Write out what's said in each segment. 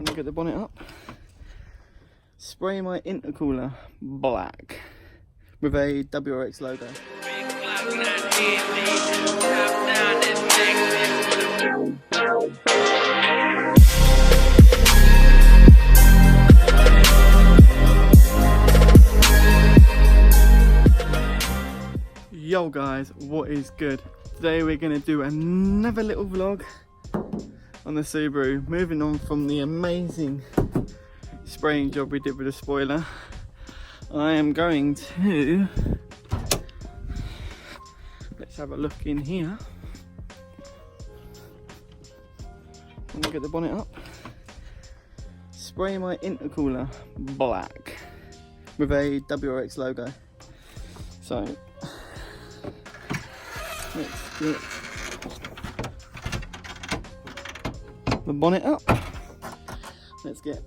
I'm gonna get the bonnet up, spray my intercooler black with a WRX logo. Yo guys, what is good? Today we're going to do another little vlog on the Subaru, moving on from the amazing spraying job we did with the spoiler. I am going to, let's have a look in here. I'm going to get the bonnet up, spray my intercooler black with a WRX logo. So let's get the bonnet up. Let's get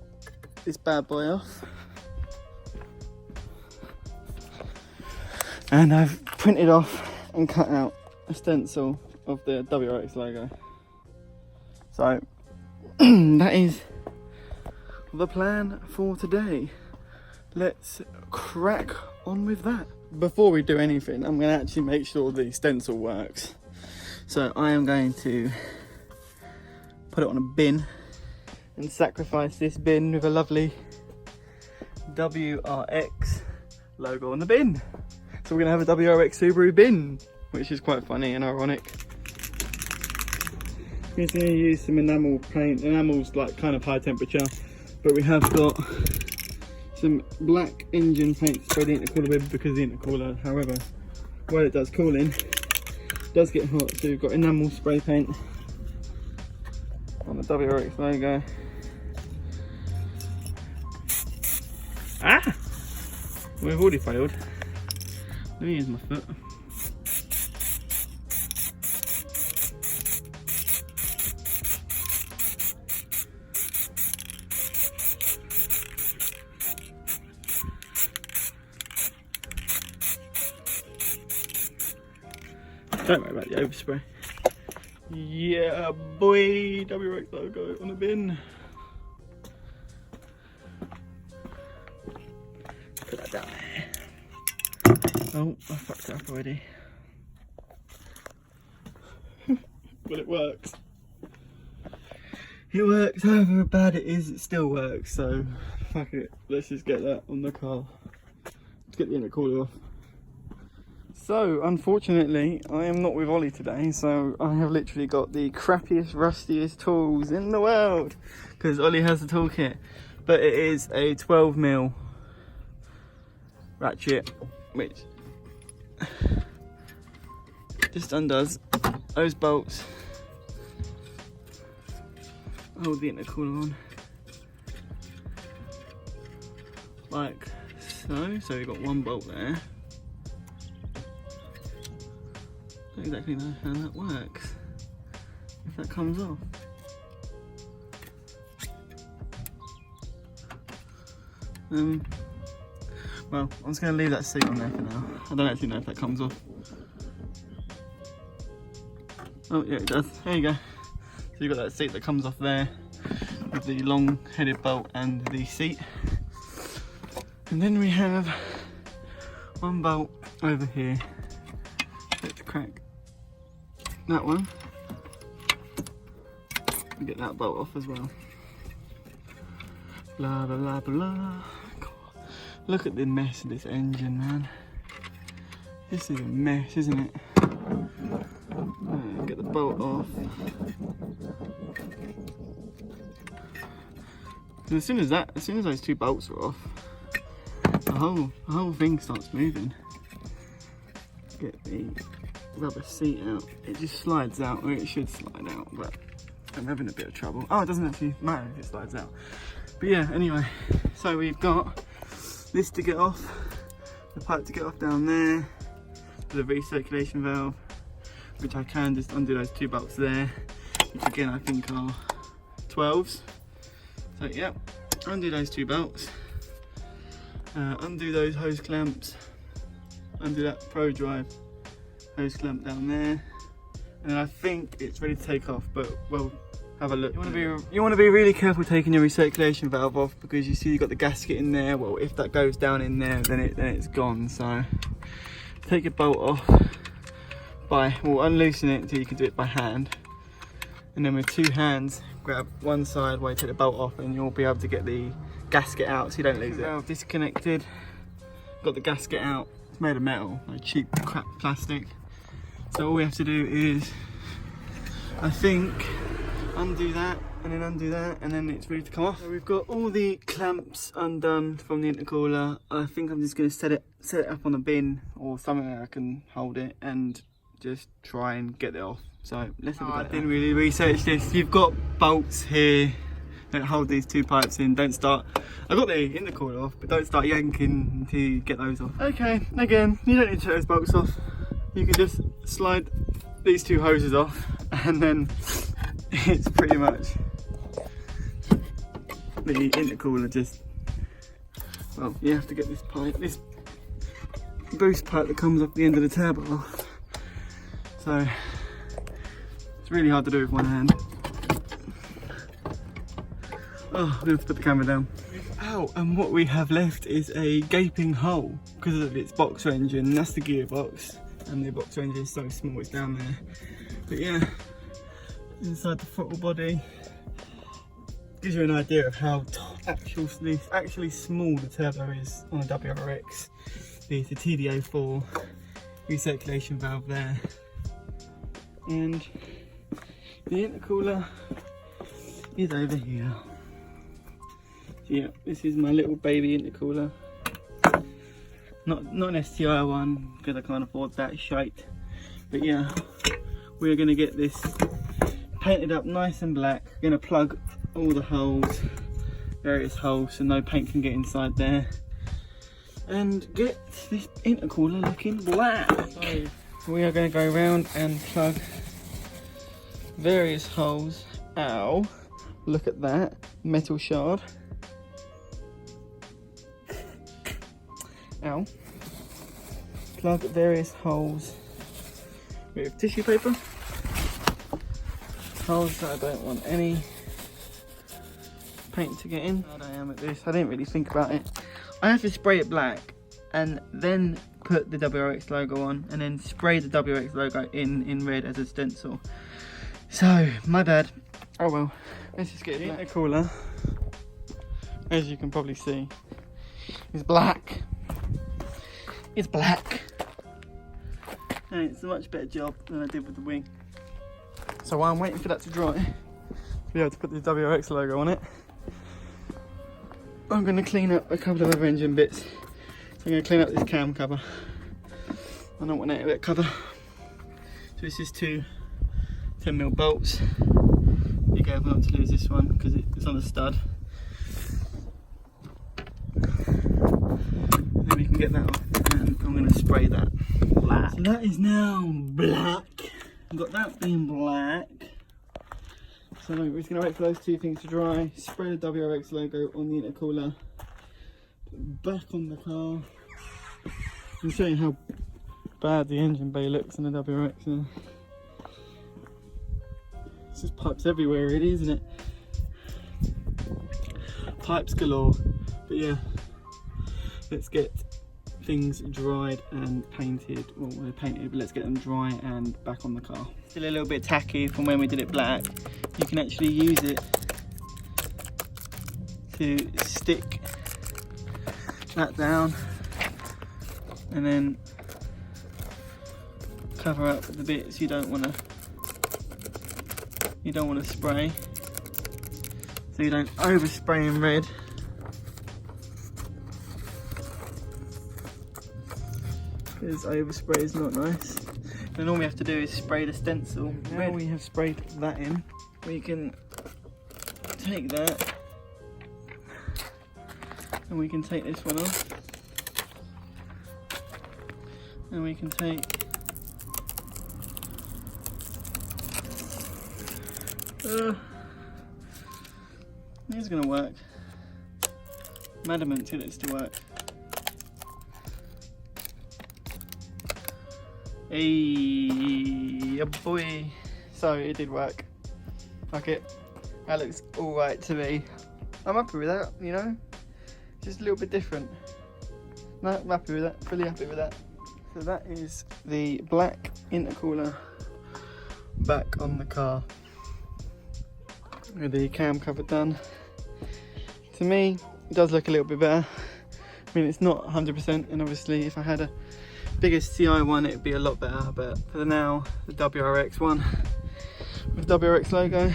this bad boy off. And I've printed off and cut out a stencil of the WRX logo. So that is the plan for today. Let's crack on with that. Before we do anything, I'm going to actually make sure the stencil works. So I am going to put it on a bin and sacrifice this bin with a lovely WRX logo on the bin. So we're going to have a WRX Subaru bin, which is quite funny and ironic. We're going to use some enamel paint. Enamel's like kind of high temperature, but we have got some black engine paint to spray the intercooler with, because the intercooler, however, while it does cool in, does get hot. So we've got enamel spray paint on the WRX logo. Ah! We've already failed. Let me use my foot. Don't worry about the overspray. Yeah, boy, WRX logo on the bin. Put that down there. Oh, I fucked it up already. Well, it works. It works. However bad it is, it still works. So, fuck it. Let's just get that on the car. Let's get the intercooler off. So, unfortunately, I am not with Ollie today, so I have literally got the crappiest, rustiest tools in the world, because Ollie has the toolkit, but it is a 12mm ratchet, which just undoes those bolts, hold the intercooler on, like so. So we've got one bolt there. I don't exactly know how that works, if that comes off. Well, I'm just going to leave that seat on there for now. I don't actually know if that comes off. Oh yeah, it does. There you go. So you've got that seat that comes off there with the long headed bolt and the seat. And then we have one bolt over here. Let's crack that one and get that bolt off as well. Blah blah blah blah. God. Look at the mess of this engine, man. This is a mess, isn't it? Get the bolt off. And as soon as those two bolts are off, the whole thing starts moving. Get the rubber seat out. It just slides out, or it should slide out, but I'm having a bit of trouble. Oh, it doesn't actually matter if it slides out. But yeah, anyway, so we've got this to get off, the pipe to get off down there, the recirculation valve, which I can just undo those two bolts there, which again I think are 12s. So yeah, undo those two bolts, undo those hose clamps, undo that Pro Drive hose clamp down there, and then I think it's ready to take off, but well, have a look. You want to be really careful taking your recirculation valve off, because you see you've got the gasket in there. Well, if that goes down in there, then it's gone. So take your bolt off unloosen it until you can do it by hand, and then with 2 hands grab one side while you take the bolt off, and you'll be able to get the gasket out so you don't lose it. Valve disconnected, got the gasket out. It's made of metal, like cheap crap plastic. So all we have to do is, I think, undo that and then undo that, and then it's ready to come off. So we've got all the clamps undone from the intercooler. I think I'm just going to set it up on a bin or something that I can hold it and just try and get it off. So let's have a go. I didn't really research this. You've got bolts here that hold these 2 pipes in. Don't start, I got the intercooler off, but don't start yanking until you get those off. Okay, again, you don't need to take those bolts off. You can just slide these 2 hoses off, and then it's pretty much the intercooler. Just, well, you have to get this pipe, this boost pipe that comes off the end of the turbo off. So it's really hard to do with one hand. Oh, we have to put the camera down. Out, and what we have left is a gaping hole because of its boxer engine. That's the gearbox, and the boxer engine is so small it's down there. But yeah, inside the throttle body gives you an idea of how actually small the turbo is on a WRX. There's the TDO4 recirculation valve there, and the intercooler is over here. Yeah, this is my little baby intercooler. Not an STI one, because I can't afford that shite. But yeah, we're going to get this painted up nice and black. We're going to plug all the holes, various holes, so no paint can get inside there, and get this intercooler looking black. So we are going to go around and plug various holes. Ow, look at that metal shard. Ow. Plug various holes with tissue paper. Holes that I don't want any paint to get in. How I am at this, I didn't really think about it. I have to spray it black and then put the WRX logo on, and then spray the WRX logo in red as a stencil. So, my bad. Oh well, let's just get it. The intercooler, as you can probably see, is black. It's black, and it's a much better job than I did with the wing. So while I'm waiting for that to dry, to be able to put the WRX logo on it, I'm going to clean up a couple of other engine bits. So I'm going to clean up this cam cover. I don't want that cover. So this is 2 10mm bolts. Be careful not to lose this one because it's on a stud. And then we can get that off. And I'm going to spray that black. So that is now black. I've got that being black. So we're just going to wait for those 2 things to dry. Spray the WRX logo on the intercooler. Back on the car. I'm showing you how bad the engine bay looks on the WRX now. It's just pipes everywhere really, isn't it? Pipes galore. But yeah, let's get things dried and painted. Well, they're painted, but let's get them dry and back on the car. Still a little bit tacky from when we did it black. You can actually use it to stick that down and then cover up the bits you don't want to spray, so you don't overspray in red. Because overspray is not nice. And all we have to do is spray the stencil. Now we have sprayed that in, we can take that and we can take this one off, and we can take this is going to work. I'm adamant till it's to work. Hey, boy. So it did work. Fuck it. That looks alright to me. I'm happy with that, you know? Just a little bit different. No, I'm happy with that, fully happy with that. So that is the black intercooler back on the car. With the cam cover done. To me, it does look a little bit better. I mean, it's not 100%, and obviously if I had a bigger CI one, it'd be a lot better, but for now, the WRX one with WRX logo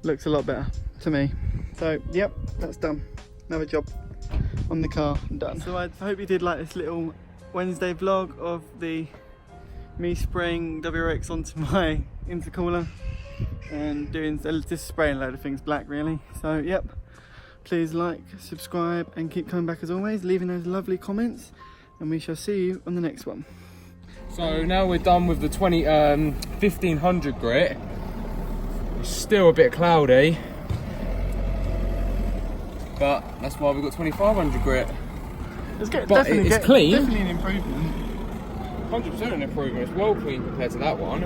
looks a lot better to me. So, yep, that's done. Another job on the car done. So I hope you did like this little Wednesday vlog of me spraying WRX onto my intercooler and doing just spraying a load of things black, really. So, yep. Please like, subscribe, and keep coming back as always, leaving those lovely comments, and we shall see you on the next one. So now we're done with the 1500 grit. It's still a bit cloudy, but that's why we've got 2500 grit. It's definitely clean. Definitely an improvement. 100% an improvement. It's well clean compared to that one.